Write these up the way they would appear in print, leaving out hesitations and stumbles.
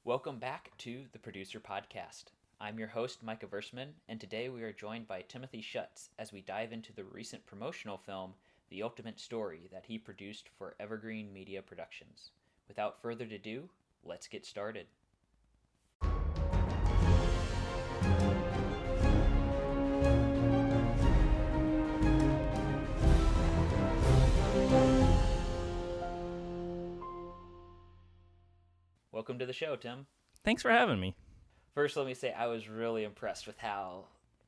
Welcome back to the Producer Podcast. I'm your host, Micah Versman, and today we are joined by Timothy Schutz as we dive into the recent promotional film, The Ultimate Story, that he produced for Evergreen Media Productions. Without further ado, let's get started. Welcome to the show, Tim. Thanks for having me. First, let me say I was really impressed with how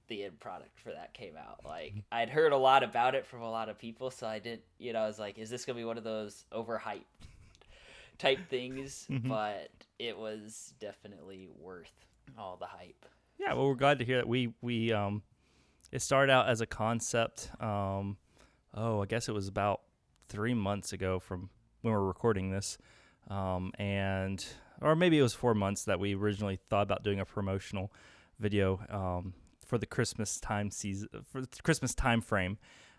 the end product for that came out. Like, I'd heard a lot about it from a lot of people, so I was like, is this going to be one of those overhyped type things? But it was definitely worth all the hype. Yeah, well, we're glad to hear that it started out as a concept. I guess it was about 3 months ago from when we were recording this. Or maybe it was 4 months that we originally thought about doing a promotional video for the Christmas time frame,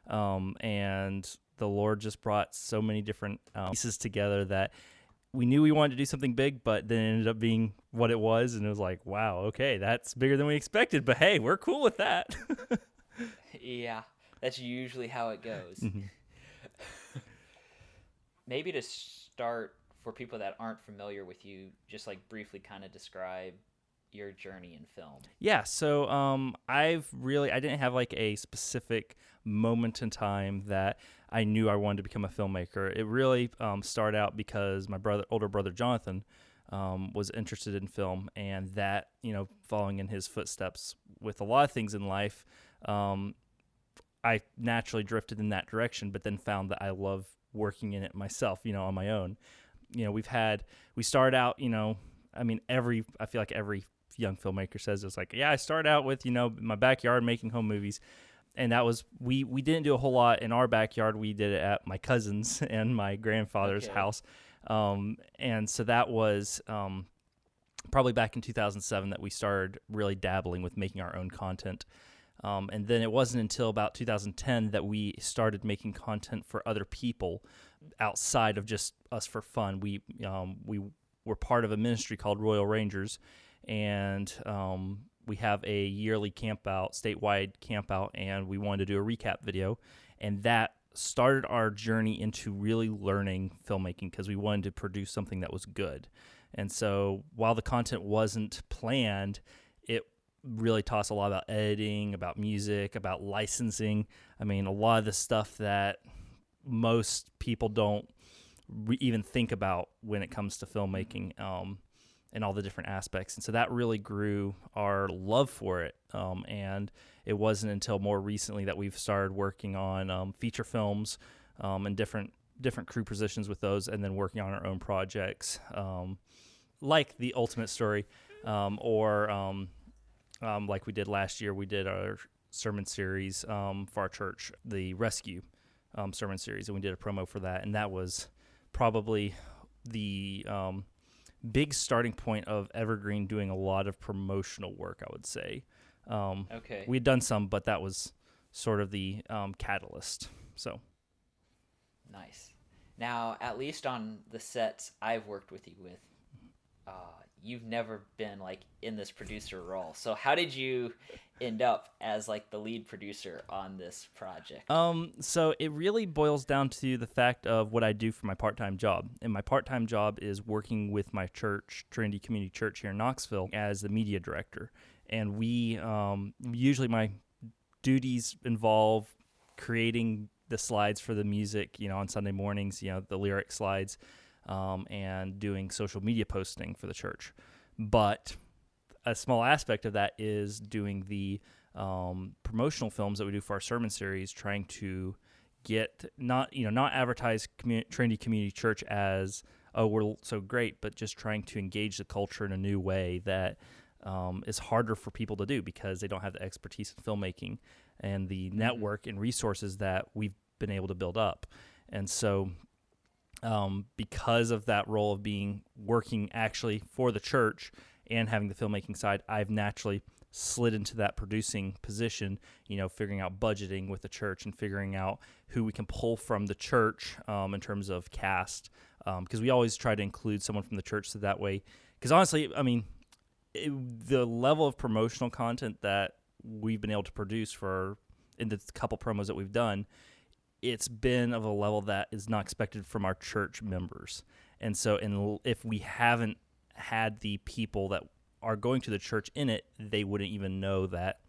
and the Lord just brought so many different pieces together that we knew we wanted to do something big, but then it ended up being what it was, and it was like, wow, okay, that's bigger than we expected, but hey, we're cool with that. Yeah, that's usually how it goes. Maybe to start, for people that aren't familiar with you, just like briefly kind of describe your journey in film. Yeah, so I didn't have like a specific moment in time that I knew I wanted to become a filmmaker. It really started out because my older brother Jonathan was interested in film, and that, following in his footsteps with a lot of things in life, I naturally drifted in that direction, but then found that I love working in it myself, on my own. We started out, I feel like every young filmmaker says it's like, yeah, I started out with, my backyard making home movies. And that was, we didn't do a whole lot in our backyard. We did it at my cousin's and my grandfather's house. And so that was probably back in 2007 that we started really dabbling with making our own content. And then it wasn't until about 2010 that we started making content for other people outside of just us for fun. We were part of a ministry called Royal Rangers, and we have a yearly statewide camp out, and we wanted to do a recap video, and that started our journey into really learning filmmaking because we wanted to produce something that was good. And so while the content wasn't planned, it really taught us a lot about editing, about music, about licensing. I mean, a lot of the stuff that most people don't even think about when it comes to filmmaking, and all the different aspects. And so that really grew our love for it. And it wasn't until more recently that we've started working on feature films and different crew positions with those, and then working on our own projects, like The Ultimate Story, or like we did last year. We did our sermon series for our church, the Rescue sermon series, and we did a promo for that. And that was probably the big starting point of Evergreen doing a lot of promotional work, I would say. Okay. We had done some, but that was sort of the catalyst. So Nice. Now, at least on the sets I've worked with you with, you've never been like in this producer role. So how did you end up as like the lead producer on this project? So it really boils down to the fact of what I do for my part-time job. And my part-time job is working with my church, Trinity Community Church here in Knoxville, as the media director. And we, usually my duties involve creating the slides for the music, on Sunday mornings, the lyric slides, and doing social media posting for the church. But a small aspect of that is doing the promotional films that we do for our sermon series, trying to get not advertise Trinity Community Church as, oh, we're so great, but just trying to engage the culture in a new way that is harder for people to do because they don't have the expertise in filmmaking and the network and resources that we've been able to build up. And so because of that role of working actually for the church and having the filmmaking side, I've naturally slid into that producing position, figuring out budgeting with the church and figuring out who we can pull from the church in terms of cast, because we always try to include someone from the church so that way because honestly, I mean, the level of promotional content that we've been able to produce in the couple promos that we've done, it's been of a level that is not expected from our church members. And so if we haven't had the people that are going to the church in it, they wouldn't even know that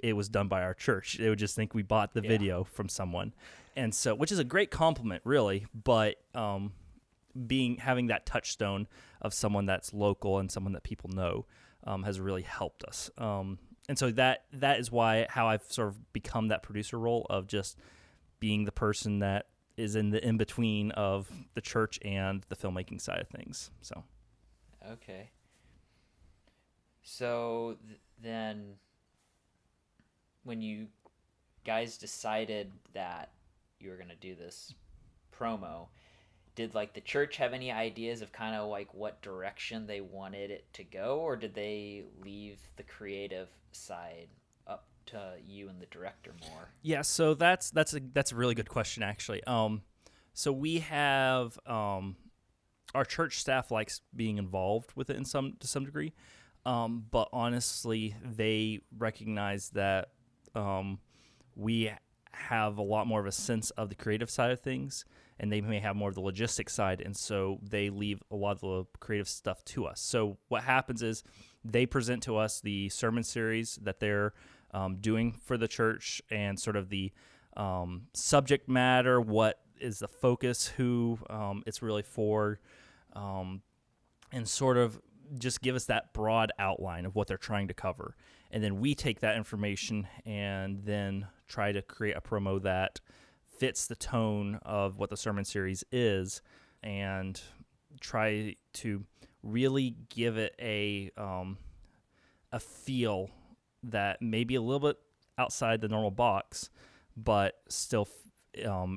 it was done by our church. They would just think we bought the video from someone. And so, which is a great compliment, really, but having that touchstone of someone that's local and someone that people know has really helped us. And so that is how I've sort of become that producer role of just being the person that is in the in-between of the church and the filmmaking side of things. So, okay. So then when you guys decided that you were going to do this promo, did like the church have any ideas of kind of like what direction they wanted it to go, or did they leave the creative side up to you and the director more? Yeah, so that's a really good question, actually. So we have our church staff likes being involved with it to some degree, but honestly, they recognize that we have a lot more of a sense of the creative side of things, and they may have more of the logistics side, and so they leave a lot of the creative stuff to us. So what happens is they present to us the sermon series that they're doing for the church, and sort of the subject matter, what is the focus, who it's really for, and sort of just give us that broad outline of what they're trying to cover. And then we take that information and then try to create a promo that fits the tone of what the sermon series is, and try to really give it a feel that may be a little bit outside the normal box, but still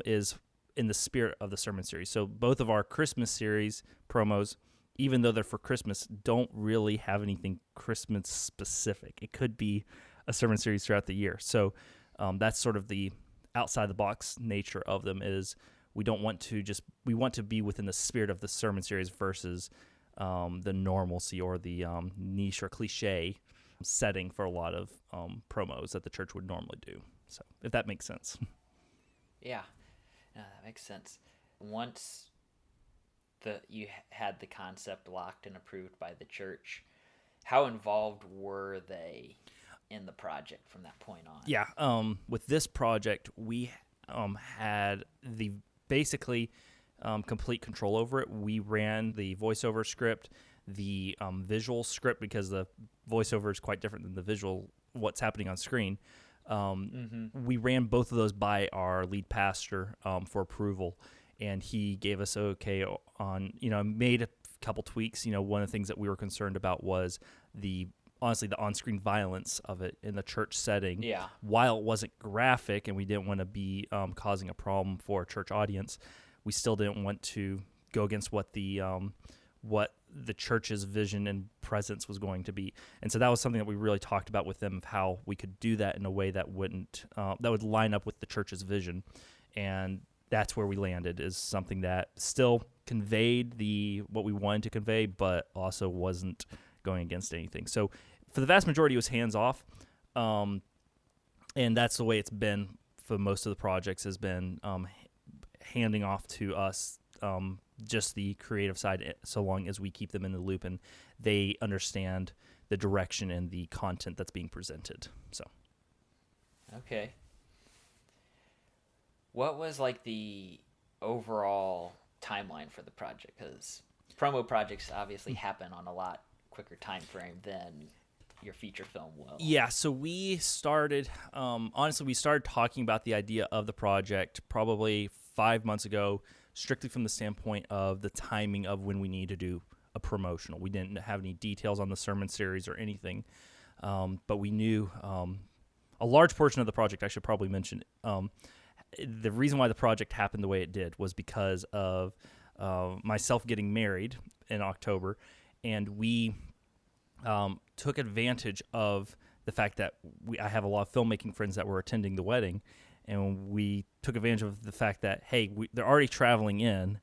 is in the spirit of the sermon series. So both of our Christmas series promos, even though they're for Christmas, don't really have anything Christmas specific. It could be a sermon series throughout the year. So that's sort of the outside the box nature of them. Is we want to be within the spirit of the sermon series versus the normalcy or the niche or cliche setting for a lot of promos that the church would normally do. So if that makes sense. Yeah, no, that makes sense. Once you had the concept locked and approved by the church, how involved were they in the project from that point on? Yeah, with this project, we had the basically complete control over it. We ran the voiceover script, the visual script, because the voiceover is quite different than the visual, what's happening on screen. We ran both of those by our lead pastor for approval, and he gave us okay on, made a couple tweaks. One of the things that we were concerned about was honestly the on-screen violence of it in the church setting. Yeah. While it wasn't graphic and we didn't want to be causing a problem for a church audience, we still didn't want to go against what the church's vision and presence was going to be. And so that was something that we really talked about with them, of how we could do that in a way that would line up with the church's vision. And that's where we landed, is something that still conveyed what we wanted to convey, but also wasn't going against anything. So for the vast majority, it was hands-off. And that's the way it's been for most of the projects, has been handing off to us just the creative side, so long as we keep them in the loop and they understand the direction and the content that's being presented. So, okay. What was like the overall timeline for the project? Because promo projects obviously happen on a lot quicker time frame than your feature film will. Yeah, so we started, honestly, we started talking about the idea of the project probably 5 months ago, strictly from the standpoint of the timing of when we need to do a promotional. We didn't have any details on the sermon series or anything, but we knew a large portion of the project, I should probably mention, the reason why the project happened the way it did was because of myself getting married in October, and we took advantage of the fact that I have a lot of filmmaking friends that were attending the wedding, and we took advantage of the fact that, hey, they're already traveling in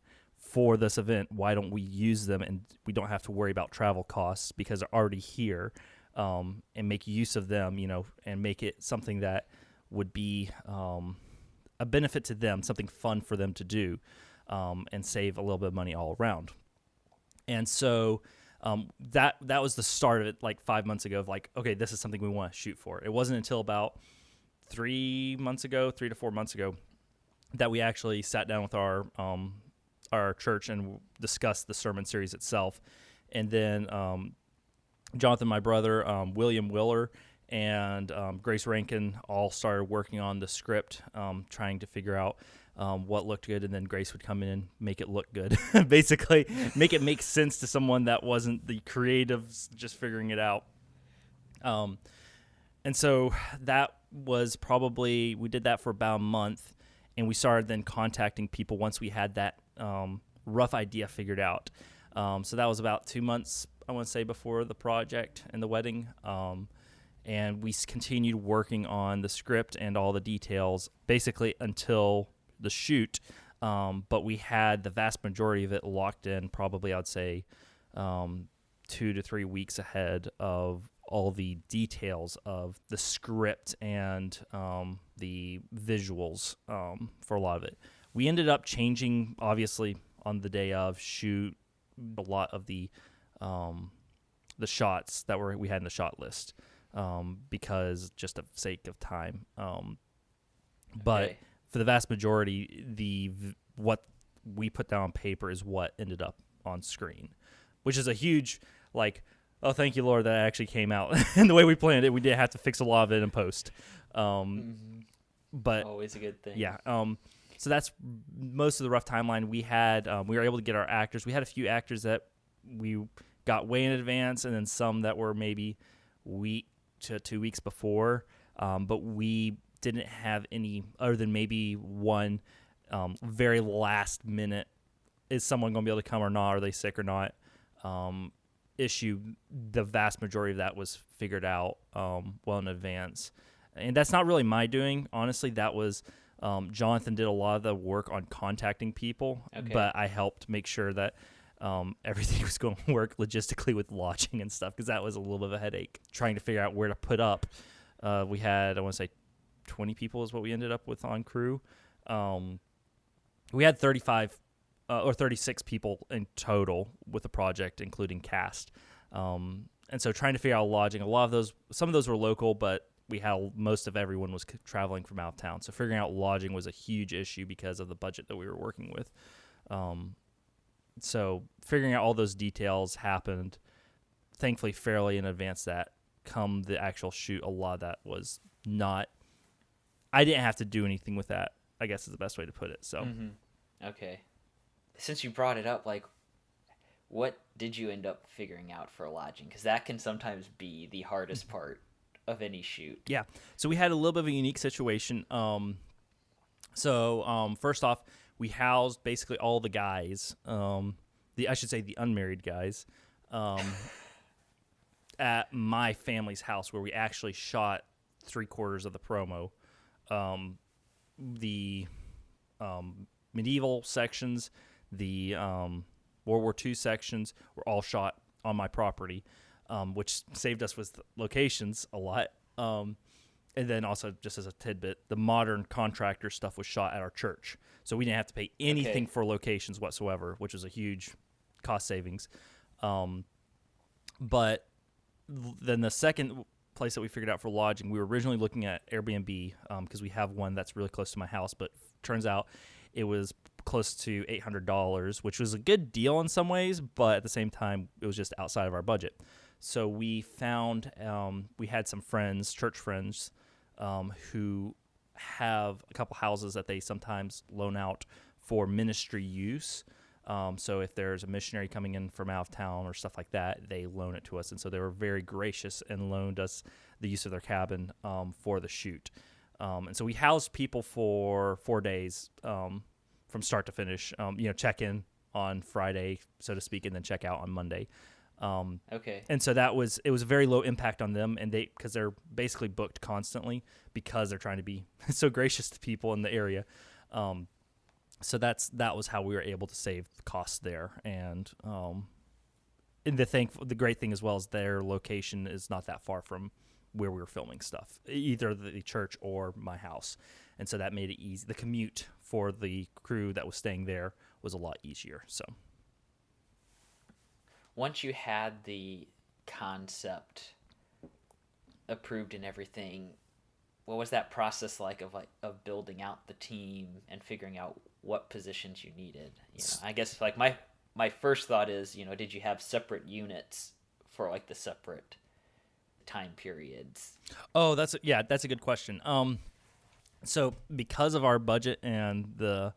for this event. Why don't we use them and we don't have to worry about travel costs because they're already here, and make use of them, and make it something that would be a benefit to them, something fun for them to do, and save a little bit of money all around. And so that was the start of it, like 5 months ago, of like, okay, this is something we want to shoot for. It wasn't until about 3 to 4 months ago, that we actually sat down with our church and discussed the sermon series itself. And then Jonathan, my brother, William Willer, and Grace Rankin all started working on the script, trying to figure out what looked good, and then Grace would come in and make it look good. Basically, make it make sense to someone that wasn't the creatives just figuring it out. And so that was probably, we did that for about a month, and we started then contacting people once we had that rough idea figured out. So that was about 2 months, I want to say, before the project and the wedding. And we continued working on the script and all the details basically until the shoot. But we had the vast majority of it locked in probably, I'd say, 2 to 3 weeks ahead of all the details of the script and the visuals for a lot of it. We ended up changing, obviously, on the day of shoot, a lot of the shots that we had in the shot list. Because just of sake of time. But for the vast majority, what we put down on paper is what ended up on screen, which is a huge, like, oh, thank you, Lord, that actually came out. And the way we planned it, we did have to fix a lot of it in post. But always a good thing. Yeah. So that's most of the rough timeline. We had, we were able to get our actors. We had a few actors that we got way in advance, and then some that were maybe week to 2 weeks before, but we didn't have any other than maybe one very last minute, is someone going to be able to come or not, are they sick or not, issue. The vast majority of that was figured out well in advance, and that's not really my doing, honestly. That was Jonathan did a lot of the work on contacting people, but I helped make sure that everything was going to work logistically with lodging and stuff, because that was a little bit of a headache trying to figure out where to put up. We had, I want to say 20 people is what we ended up with on crew. We had 35 or 36 people in total with the project, including cast. And so trying to figure out lodging, some of those were local, but we had most of everyone was traveling from out of town. So figuring out lodging was a huge issue because of the budget that we were working with. So figuring out all those details happened, thankfully, fairly in advance. That come the actual shoot, a lot of that was not, I didn't have to do anything with that, I guess is the best way to put it. So, Okay. Since you brought it up, like, what did you end up figuring out for lodging? Because that can sometimes be the hardest part of any shoot. Yeah. So we had a little bit of a unique situation. First off, we housed basically all the guys, the unmarried guys, at my family's house, where we actually shot 3/4 of the promo. The medieval sections, the World War II sections were all shot on my property, which saved us with locations a lot. And then also, just as a tidbit, the modern contractor stuff was shot at our church. So we didn't have to pay anything for locations whatsoever, which was a huge cost savings. But then the second place that we figured out for lodging, we were originally looking at Airbnb, because we have one that's really close to my house, but turns out it was close to $800, which was a good deal in some ways, but at the same time, it was just outside of our budget. So we found, we had some friends, church friends, who have a couple houses that they sometimes loan out for ministry use. So if there's a missionary coming in from out of town or stuff like that, they loan it to us. And so they were very gracious and loaned us the use of their cabin for the shoot. And so we housed people for 4 days from start to finish, check in on Friday, so to speak, and then check out on Monday. And so it was a very low impact on them, and because they're basically booked constantly because they're trying to be so gracious to people in the area. that was how we were able to save the costs there. And the great thing as well is their location is not that far from where we were filming stuff, either the church or my house. And so that made it easy. The commute for the crew that was staying there was a lot easier. So once you had the concept approved and everything, what was that process like of building out the team and figuring out what positions you needed? I guess like my first thought is, did you have separate units for like the separate time periods? Oh, that's a good question. So because of our budget and the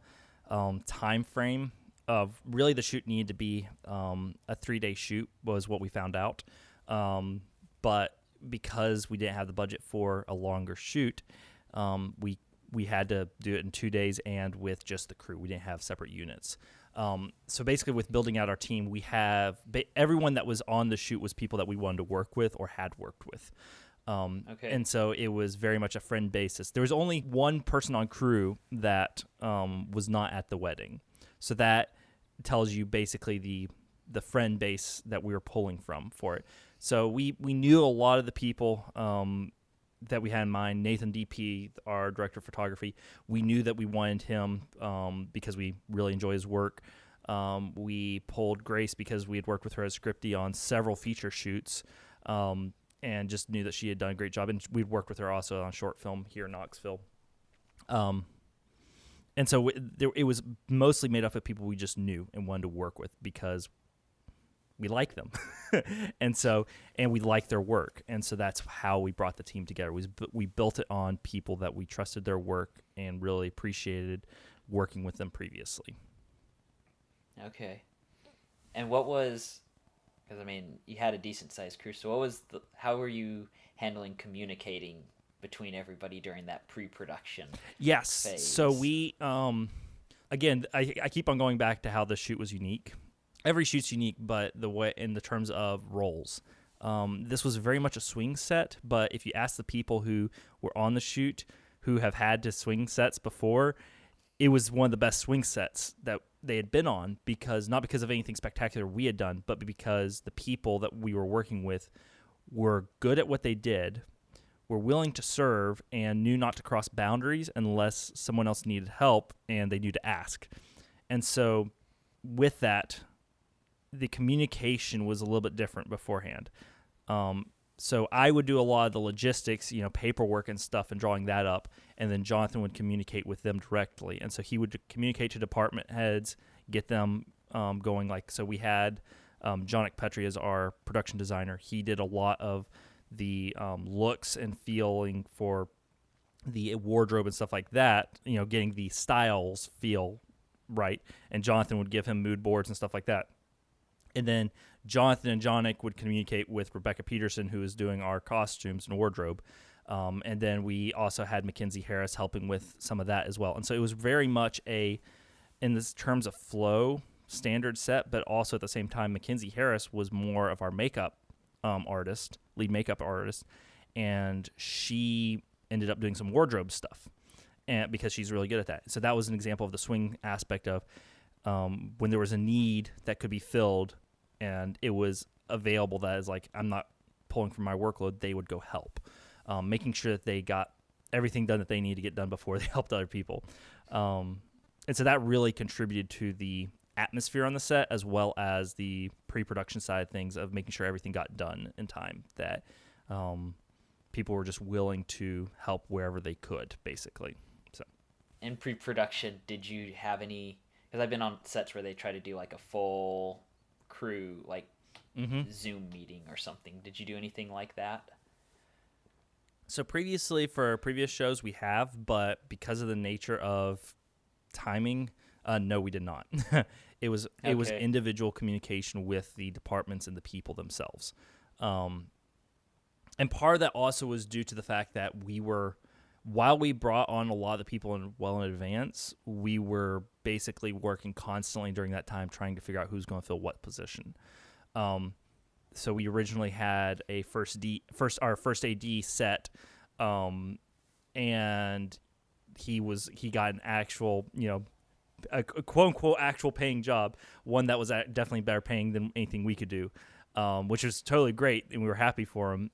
time frame of really the shoot needed to be a 3-day shoot was what we found out. But because we didn't have the budget for a longer shoot, we had to do it in 2 days and with just the crew. We didn't have separate units. So basically with building out our team, we have everyone that was on the shoot was people that we wanted to work with or had worked with. Okay. And so it was very much a friend basis. There was only one person on crew that was not at the wedding. So that tells you basically the friend base that we were pulling from for it. So we knew a lot of the people that we had in mind. Nathan DP, our director of photography, we knew that we wanted him because we really enjoy his work. We pulled Grace because we had worked with her as scripty on several feature shoots. And just knew that she had done a great job. And we'd worked with her also on a short film here in Knoxville. And so it was mostly made up of people we just knew and wanted to work with because we like them. and we like their work. And so that's how we brought the team together. We built it on people that we trusted their work and really appreciated working with them previously. Okay. And what was... Because, you had a decent-sized crew, so how were you handling communicating between everybody during that pre-production phase? So we, again, I keep on going back to how the shoot was unique. Every shoot's unique, but the way in the terms of roles. This was very much a swing set, but if you ask the people who were on the shoot who have had to swing sets before, it was one of the best swing sets that they had been on not because of anything spectacular we had done, but because the people that we were working with were good at what they did, were willing to serve, and knew not to cross boundaries unless someone else needed help and they knew to ask. And so with that, the communication was a little bit different beforehand. So I would do a lot of the logistics, paperwork and stuff and drawing that up. And then Jonathan would communicate with them directly. And so he would communicate to department heads, get them going. So we had Jonick Petrie as our production designer. He did a lot of the looks and feeling for the wardrobe and stuff like that, getting the styles feel right. And Jonathan would give him mood boards and stuff like that. And then Jonathan and Jonick would communicate with Rebecca Peterson, who is doing our costumes and wardrobe. And then we also had Mackenzie Harris helping with some of that as well. And so it was very much in this terms of flow, standard set, but also at the same time, Mackenzie Harris was more of our makeup lead makeup artist. And she ended up doing some wardrobe stuff because she's really good at that. So that was an example of the swing aspect of when there was a need that could be filled and it was available, that is like, I'm not pulling from my workload, they would go help, making sure that they got everything done that they need to get done before they helped other people. And so that really contributed to the atmosphere on the set, as well as the pre-production side of things of making sure everything got done in time, that people were just willing to help wherever they could, basically. So in pre-production, did you have any... Because I've been on sets where they try to do like a full crew, Zoom meeting or something. Did you do anything like that? So previously, for previous shows, we have, but because of the nature of timing, no, we did not. It was individual communication with the departments and the people themselves. And part of that also was due to the fact that while we brought on a lot of the people in advance, we were basically working constantly during that time trying to figure out who's going to fill what position. So we originally had our first AD set, and he got an actual, a quote unquote actual paying job, one that was definitely better paying than anything we could do, which was totally great, and we were happy for him.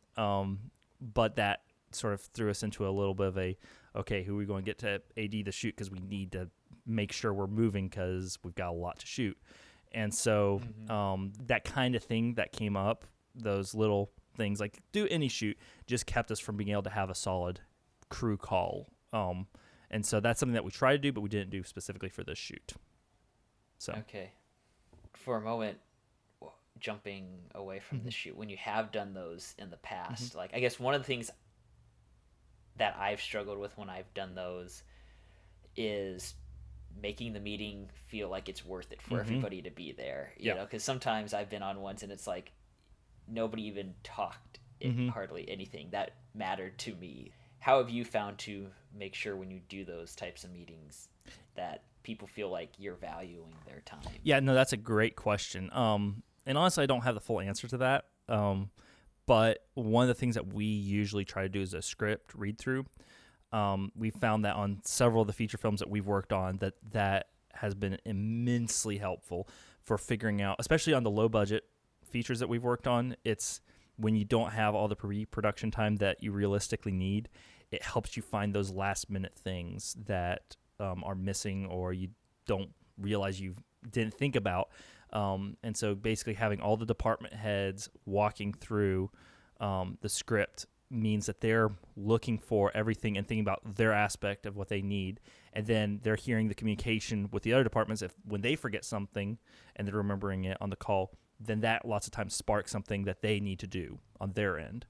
But that sort of threw us into a little bit of okay, who are we going to get to AD the shoot, because we need to make sure we're moving because we've got a lot to shoot. And so that kind of thing that came up, those little things like do any shoot, just kept us from being able to have a solid crew call. And so that's something that we try to do, but we didn't do specifically for this shoot. So okay, for a moment, jumping away from the shoot, when you have done those in the past, like I guess one of the things that I've struggled with when I've done those is making the meeting feel like it's worth it for everybody to be there, you know, because sometimes I've been on ones and it's like nobody even talked hardly anything that mattered to me. How have you found to make sure when you do those types of meetings that people feel like you're valuing their time? Yeah, no, that's a great question. And honestly, I don't have the full answer to that. But one of the things that we usually try to do is a script read through. We found that on several of the feature films that we've worked on, that has been immensely helpful for figuring out, especially on the low budget features that we've worked on. It's when you don't have all the pre-production time that you realistically need, it helps you find those last minute things that are missing or you don't realize you didn't think about. And so basically having all the department heads walking through the script means that they're looking for everything and thinking about their aspect of what they need. And then they're hearing the communication with the other departments. When they forget something and they're remembering it on the call, then that lots of times sparks something that they need to do on their end.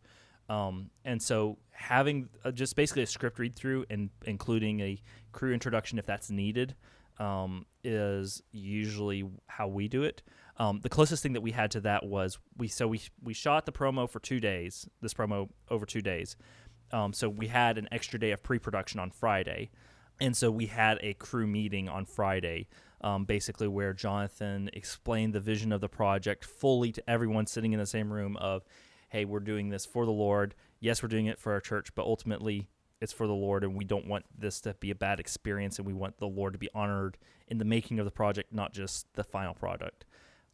And so having just basically a script read through and including a crew introduction if that's needed is usually how we do it. The closest thing that we had to that was we shot the promo for 2 days, this promo over 2 days. So we had an extra day of pre-production on Friday. And so we had a crew meeting on Friday, basically where Jonathan explained the vision of the project fully to everyone sitting in the same room of, hey, we're doing this for the Lord. Yes, we're doing it for our church, but ultimately it's for the Lord, and we don't want this to be a bad experience, and we want the Lord to be honored in the making of the project, not just the final product.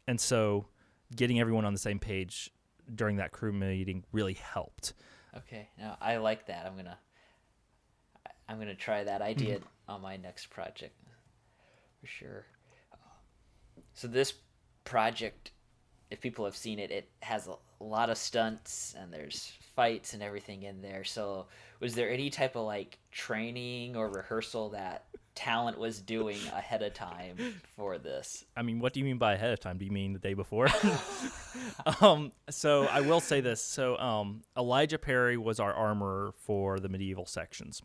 And so getting everyone on the same page during that crew meeting really helped. Okay, now I like that. I'm gonna try that idea on my next project for sure. So this project, if people have seen it, it has a lot of stunts and there's fights and everything in there. So was there any type of like training or rehearsal that talent was doing ahead of time for this? I mean, what do you mean by ahead of time? Do you mean the day before? So I will say this. So Elijah Perry was our armorer for the medieval sections.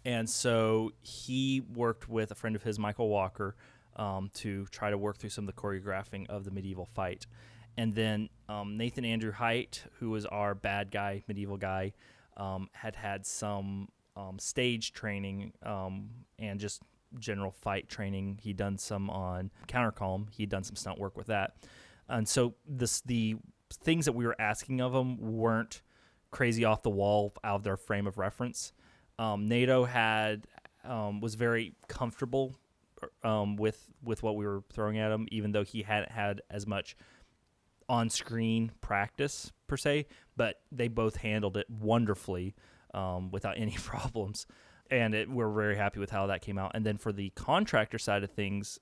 And so he worked with a friend of his, Michael Walker, to try to work through some of the choreographing of the medieval fight. And then Nathan Andrew Height, who was our bad guy, medieval guy, had some stage training and just general fight training. He'd done some on Countercalm. He'd done some stunt work with that. And so the things that we were asking of him weren't crazy off the wall out of their frame of reference. NATO was very comfortable with what we were throwing at him, even though he hadn't had as much on-screen practice per se, but they both handled it wonderfully without any problems, and we're very happy with how that came out. And then for the contractor side of things,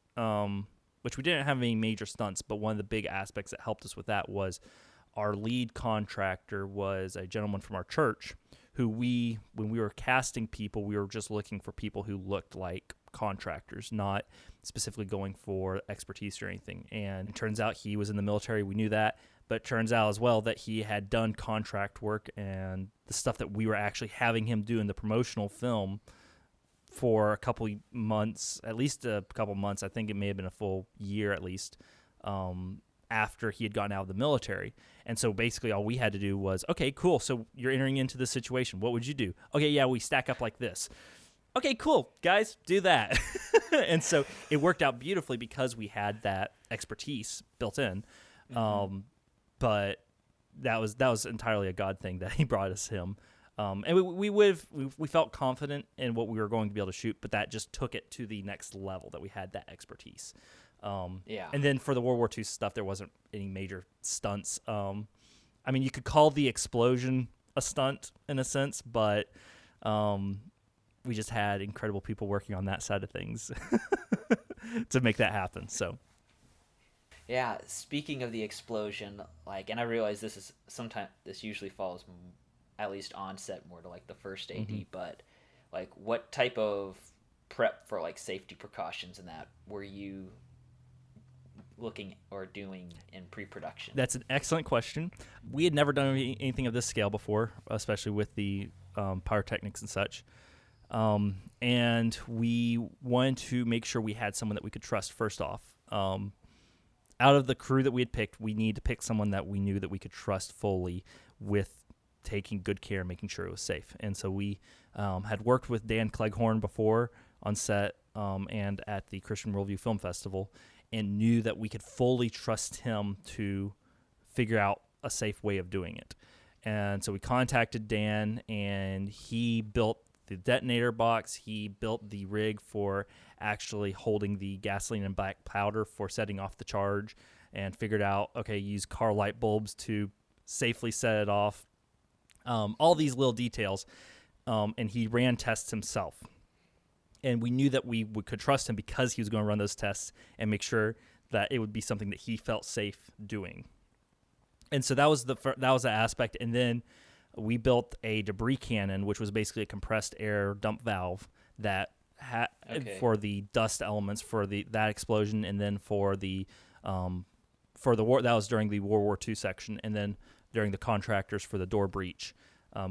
which we didn't have any major stunts, but one of the big aspects that helped us with that was our lead contractor was a gentleman from our church who when we were casting people, we were just looking for people who looked like contractors, not specifically going for expertise or anything. And it turns out he was in the military. We knew that, but it turns out as well that he had done contract work, and the stuff that we were actually having him do in the promotional film for a couple months, at least a couple months. I think it may have been a full year at least, after he had gotten out of the military. And so basically all we had to do was, okay, cool, so you're entering into this situation. What would you do? Okay, yeah, we stack up like this. Okay, cool, guys, do that. And so it worked out beautifully because we had that expertise built in. But that was entirely a God thing that he brought us him. And we felt confident in what we were going to be able to shoot, but that just took it to the next level that we had that expertise. And then for the World War II stuff, there wasn't any major stunts. I mean, you could call the explosion a stunt in a sense, but we just had incredible people working on that side of things to make that happen. So, yeah. Speaking of the explosion, like, and I realize this usually falls at least on set more to like the first AD, but like, what type of prep for like safety precautions and that were you looking or doing in pre-production? That's an excellent question. We had never done anything of this scale before, especially with the pyrotechnics and such. And we wanted to make sure we had someone that we could trust first off. Out of the crew that we had picked, we need to pick someone that we knew that we could trust fully with taking good care and making sure it was safe. And so we had worked with Dan Cleghorn before on set and at the Christian Worldview Film Festival, and knew that we could fully trust him to figure out a safe way of doing it. And so we contacted Dan, and he built the detonator box. He built the rig for actually holding the gasoline and black powder for setting off the charge, and figured out, okay, use car light bulbs to safely set it off. All these little details. And he ran tests himself. And we knew that we could trust him because he was going to run those tests and make sure that it would be something that he felt safe doing. And so that was the aspect. And then we built a debris cannon, which was basically a compressed air dump valve that had for the dust elements for that explosion, and then for the war that was during the World War II section, and then during the contractors for the door breach.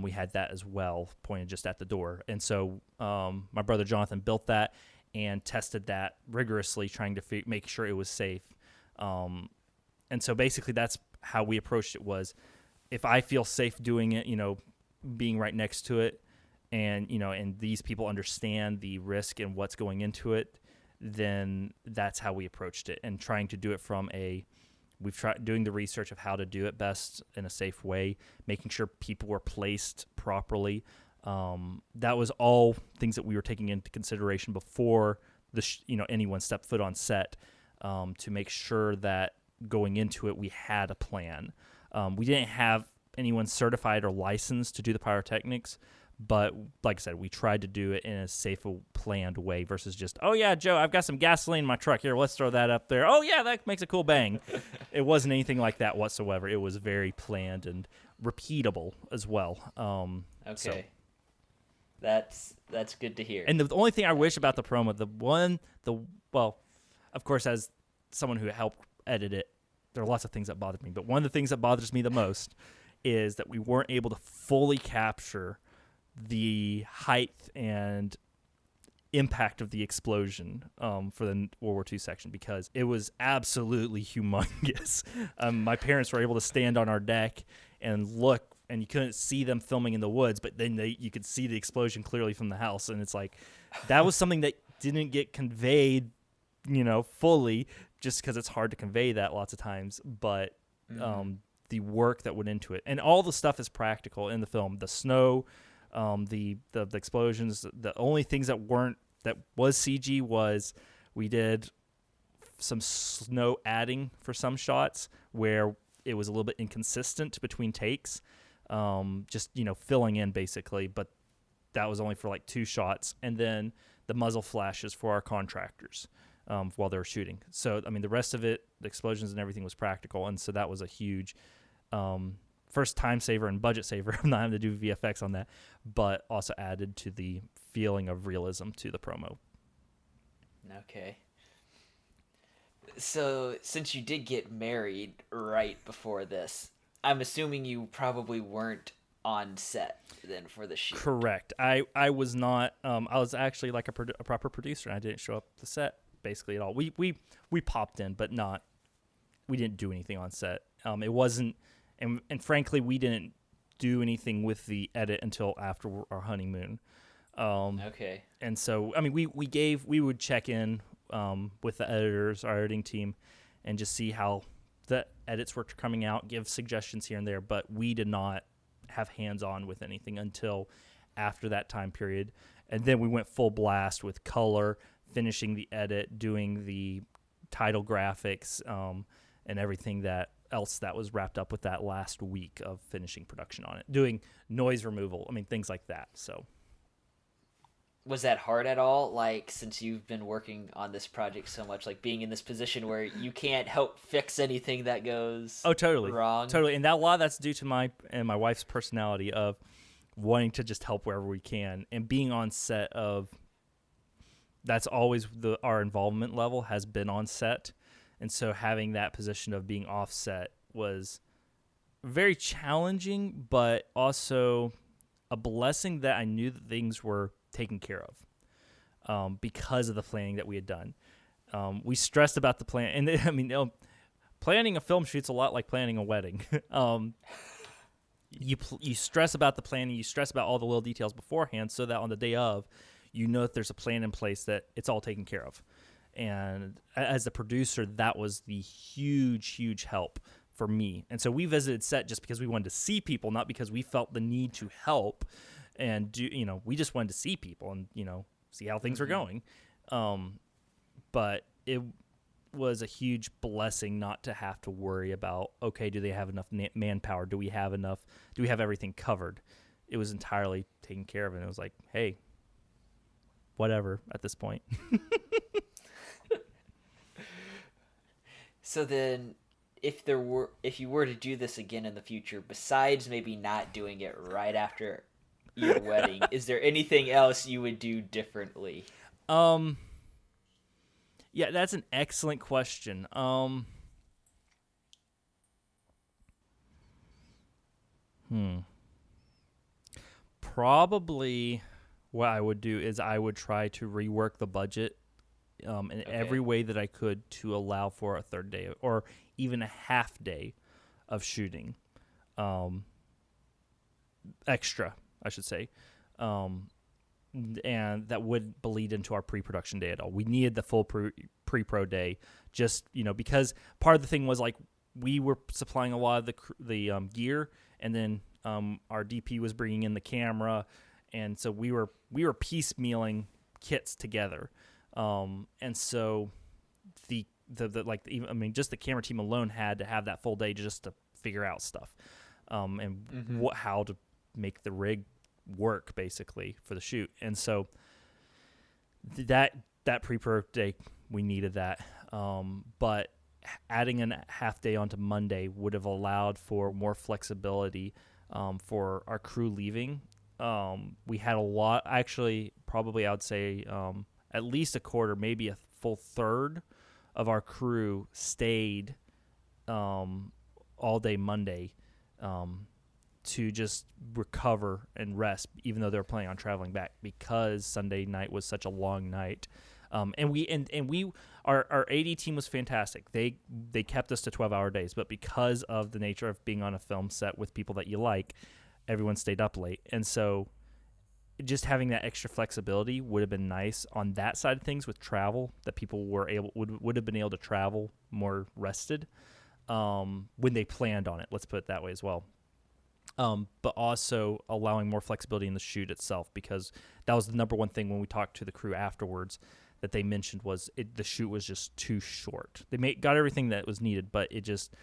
We had that as well, pointed just at the door. And so my brother Jonathan built that and tested that rigorously, trying to make sure it was safe. And so basically that's how we approached it. Was if I feel safe doing it, being right next to it, and and these people understand the risk and what's going into it, then that's how we approached it, and trying to do it from we've tried doing the research of how to do it best in a safe way, making sure people were placed properly. That was all things that we were taking into consideration before anyone stepped foot on set, to make sure that going into it we had a plan. We didn't have anyone certified or licensed to do the pyrotechnics, but like I said, we tried to do it in a safe, planned way versus just, oh yeah, Joe, I've got some gasoline in my truck. Here, let's throw that up there. Oh yeah, that makes a cool bang. It wasn't anything like that whatsoever. It was very planned and repeatable as well. Okay. So. That's good to hear. And the only thing I wish about the promo, of course, as someone who helped edit it, there are lots of things that bothered me, but one of the things that bothers me the most is that we weren't able to fully capture the height and impact of the explosion for the World War II section, because it was absolutely humongous. My parents were able to stand on our deck and look, and you couldn't see them filming in the woods, but then you could see the explosion clearly from the house. And it's like, that was something that didn't get conveyed, fully, just because it's hard to convey that lots of times. But the work that went into it, and all the stuff is practical in the film. The snow, the explosions. The only things that was CG was we did some snow adding for some shots where it was a little bit inconsistent between takes, just filling in basically. But that was only for like 2 shots, and then the muzzle flashes for our contractors while they were shooting. So I mean, the rest of it, the explosions and everything, was practical, and so that was a huge first time saver and budget saver. I'm not having to do VFX on that, but also added to the feeling of realism to the promo. Okay. So, since you did get married right before this, I'm assuming you probably weren't on set then for the shoot. Correct. I was not. I was actually like a proper producer, and I didn't show up to set basically at all. We popped in, but not. We didn't do anything on set. It wasn't. And frankly, we didn't do anything with the edit until after our honeymoon. Okay. And so, I mean, we would check in with the editors, our editing team, and just see how the edits were coming out, give suggestions here and there. But we did not have hands-on with anything until after that time period. And then we went full blast with color, finishing the edit, doing the title graphics, and everything else that was wrapped up with that last week of finishing production on it, doing noise removal. I mean, things like that. So Was that hard at all? Like, since you've been working on this project so much, like being in this position where you can't help fix anything that goes wrong? Totally. And a lot of that's due to my wife's personality of wanting to just help wherever we can, and being on set of, that's always our involvement level has been on set. And so having that position of being offset was very challenging, but also a blessing that I knew that things were taken care of because of the planning that we had done. We stressed about the plan. And I mean, planning a film shoot's a lot like planning a wedding. You stress about the planning, you stress about all the little details beforehand so that on the day of, you know that there's a plan in place that it's all taken care of. And as a producer, that was the huge help for me. And so we visited set just because we wanted to see people, not because we felt the need to help and do, we just wanted to see people and, see how things were going. But it was a huge blessing not to have to worry about, okay, do they have enough manpower? Do we have everything covered? It was entirely taken care of. And it was like, hey, whatever at this point. So then, if you were to do this again in the future, besides maybe not doing it right after your wedding, is there anything else you would do differently? Yeah, that's an excellent question. Probably what I would do is I would try to rework the budget in every way that I could to allow for a third day or even a half day of shooting. Extra, I should say. And that would bleed into our pre-production day at all. We needed the full pre-pro day just, because part of the thing was like we were supplying a lot of the gear, and then our DP was bringing in the camera, and so we were piecemealing kits together. And so just the camera team alone had to have that full day just to figure out stuff, and how to make the rig work basically for the shoot. And so that pre-pro day, we needed that. But adding a half day onto Monday would have allowed for more flexibility for our crew leaving. We had a lot, actually, probably I would say at least a quarter, maybe a full third of our crew stayed all day Monday to just recover and rest, even though they were planning on traveling back, because Sunday night was such a long night. Our AD team was fantastic. They kept us to 12-hour days, but because of the nature of being on a film set with people that you like, everyone stayed up late. And so just having that extra flexibility would have been nice on that side of things with travel, that people would have been able to travel more rested when they planned on it. Let's put it that way as well. But also allowing more flexibility in the shoot itself, because that was the number one thing when we talked to the crew afterwards that they mentioned was the shoot was just too short. They got everything that was needed, but it just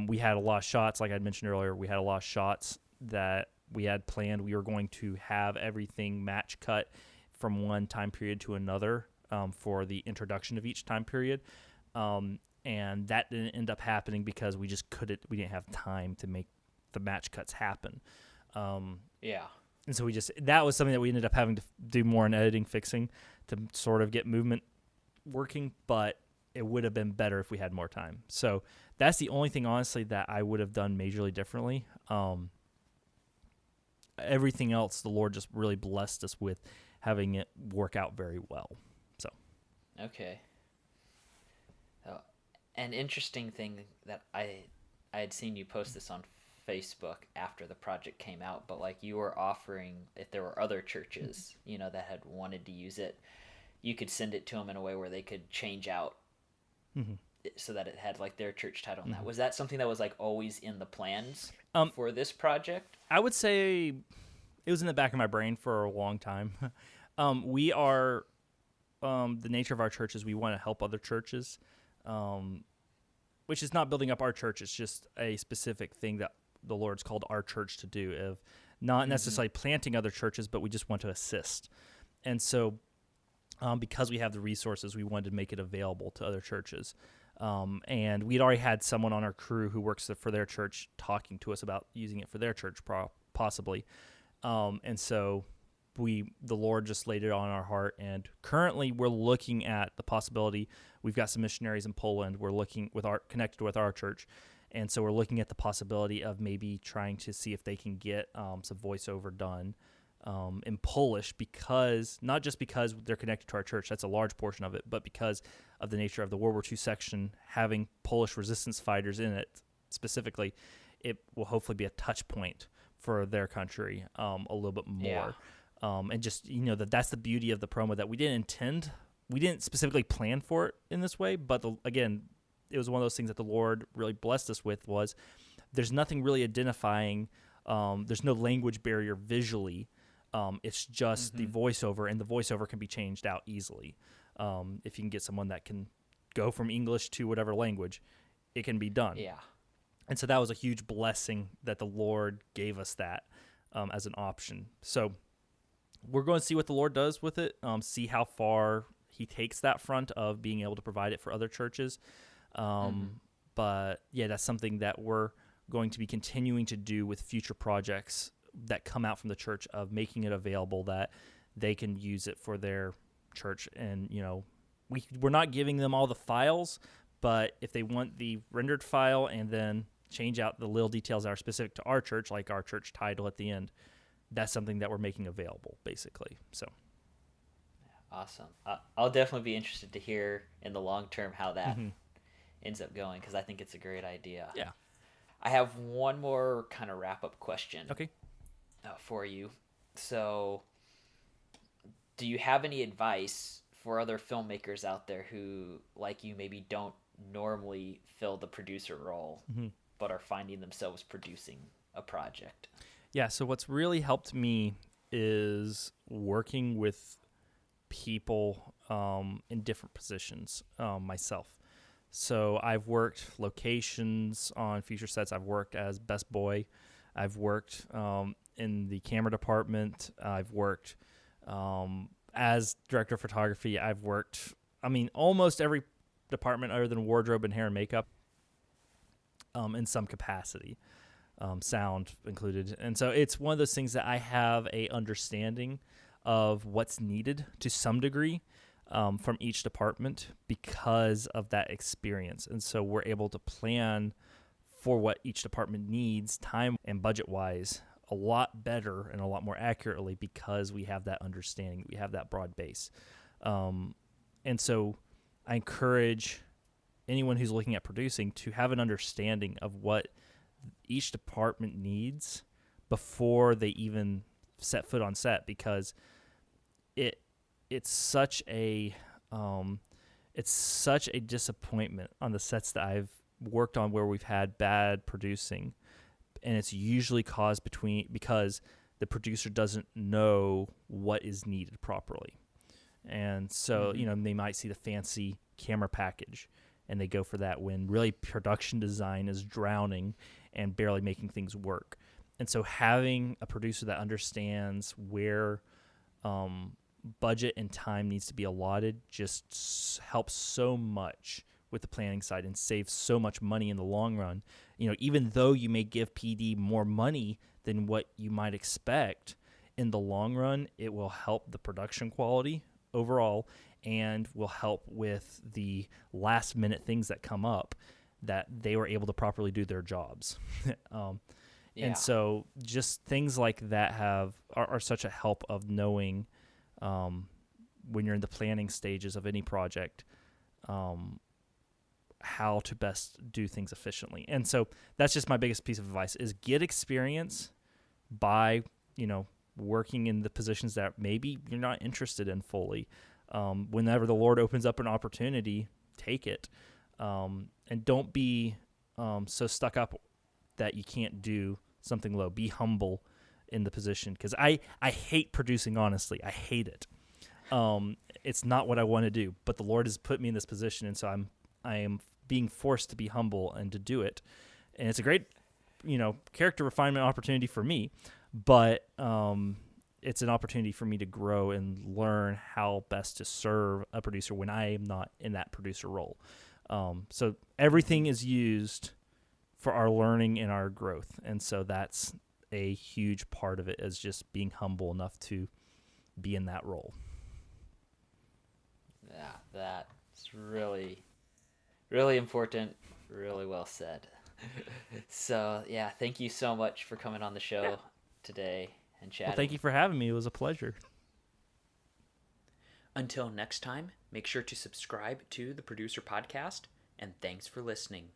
we had a lot of shots, like I mentioned earlier. We had a lot of shots that we had planned. We were going to have everything match cut from one time period to another for the introduction of each time period. And that didn't end up happening because we didn't have time to make the match cuts happen. Yeah. And so that was something that we ended up having to do more in editing, fixing to sort of get movement working, but it would have been better if we had more time. So that's the only thing, honestly, that I would have done majorly differently. Everything else, the Lord just really blessed us with having it work out very well. So. Okay. An interesting thing that I had seen you post this on Facebook after the project came out, but like you were offering, if there were other churches, that had wanted to use it, you could send it to them in a way where they could change out so that it had like their church title on that. Mhm. Was that something that was like always in the plans Um, for this project? I would say it was in the back of my brain for a long time. We are the nature of our church is we want to help other churches, which is not building up our church. It's just a specific thing that the Lord's called our church to do, of not necessarily planting other churches, but we just want to assist. And so because we have the resources, we wanted to make it available to other churches. And we'd already had someone on our crew who works for their church talking to us about using it for their church possibly. And so the Lord just laid it on our heart, and currently we're looking at the possibility. We've got some missionaries in Poland. We're looking connected with our church, and so we're looking at the possibility of maybe trying to see if they can get some voiceover done in Polish, because not just because they're connected to our church, that's a large portion of it, but because of the nature of the World War II section, having Polish resistance fighters in it specifically, it will hopefully be a touch point for their country a little bit more. Yeah. And just, that's the beauty of the promo, that we didn't specifically plan for it in this way, but again, it was one of those things that the Lord really blessed us with. Was there's nothing really identifying, there's no language barrier visually. It's just the voiceover, and the voiceover can be changed out easily. If you can get someone that can go from English to whatever language, it can be done. Yeah. And so that was a huge blessing that the Lord gave us that as an option. So we're going to see what the Lord does with it, see how far he takes that front of being able to provide it for other churches. But yeah, that's something that we're going to be continuing to do with future projects that come out from the church, of making it available that they can use it for their church. And, we're not giving them all the files, but if they want the rendered file and then change out the little details that are specific to our church, like our church title at the end, that's something that we're making available, basically. So, awesome. I'll definitely be interested to hear in the long term how that ends up going, because I think it's a great idea. Yeah. I have one more kind of wrap up question. Okay. For you. So, do you have any advice for other filmmakers out there who, like you, maybe don't normally fill the producer role, but are finding themselves producing a project? Yeah, so what's really helped me is working with people in different positions myself. So I've worked locations on feature sets. I've worked as best boy. I've worked in the camera department. I've worked as director of photography. I've worked, almost every department other than wardrobe and hair and makeup in some capacity. Sound included. And so it's one of those things that I have a understanding of what's needed to some degree from each department because of that experience. And so we're able to plan for what each department needs, time and budget-wise, a lot better and a lot more accurately, because we have that understanding, we have that broad base. And so I encourage anyone who's looking at producing to have an understanding of what each department needs before they even set foot on set, because it's such a disappointment on the sets that I've worked on where we've had bad producing, and it's usually caused because the producer doesn't know what is needed properly. And so they might see the fancy camera package and they go for that, when really production design is drowning and barely making things work. And so having a producer that understands where budget and time needs to be allotted just helps so much with the planning side and saves so much money in the long run. Even though you may give PD more money than what you might expect, in the long run, it will help the production quality overall and will help with the last minute things that come up, that they were able to properly do their jobs. And so just things like that are such a help of knowing when you're in the planning stages of any project, how to best do things efficiently. And so that's just my biggest piece of advice, is get experience by, working in the positions that maybe you're not interested in fully. Whenever the Lord opens up an opportunity, take it. And don't be so stuck up that you can't do something low. Be humble in the position, because I hate producing, honestly. I hate it. It's not what I want to do, but the Lord has put me in this position, and so I am being forced to be humble and to do it. And it's a great, character refinement opportunity for me, but it's an opportunity for me to grow and learn how best to serve a producer when I am not in that producer role. So everything is used for our learning and our growth, and so that's a huge part of it, is just being humble enough to be in that role. Yeah, that's really, really important. Really well said. So, yeah, thank you so much for coming on the show today and chatting. Well, thank you for having me. It was a pleasure. Until next time, make sure to subscribe to the Producer Podcast, and thanks for listening.